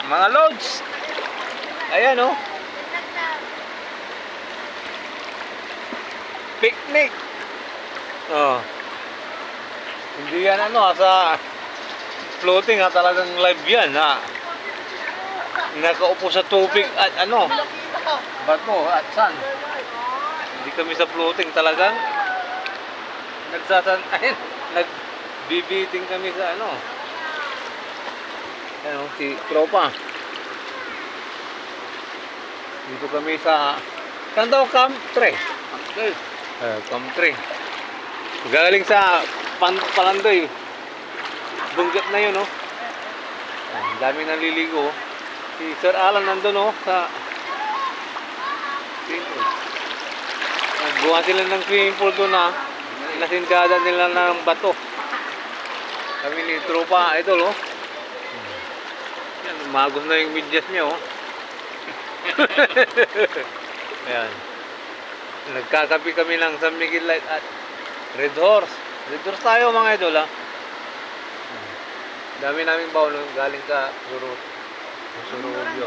Mga loads. Ayan oh. Picnic. Oh. Hindi yan ano sa floating ha, talagang live yan ha. Nakaupo sa tubig at ano, bato at sun. Hindi kami sa floating, talagang nagbibiting kami sa ano. Ano, si tropa. Dito kami sa saan daw? Camp 3. Camp 3. Galing sa Palandoy. Bunggat na yun, oh. Ang dami naliligo. Si Sir Alan nandun, oh, sa swimming pool. Nagbuha sila ng swimming pool doon, na nasindada nila ng bato. Kami ni tropa, idol, oh. Yan, magos na yung medyas niya, oh. Ayan. Nagkakapi kami ng San Miguel Light at Red Horse. Red Horse tayo mga idol ha. Dami naming baon galing sa Surubyo.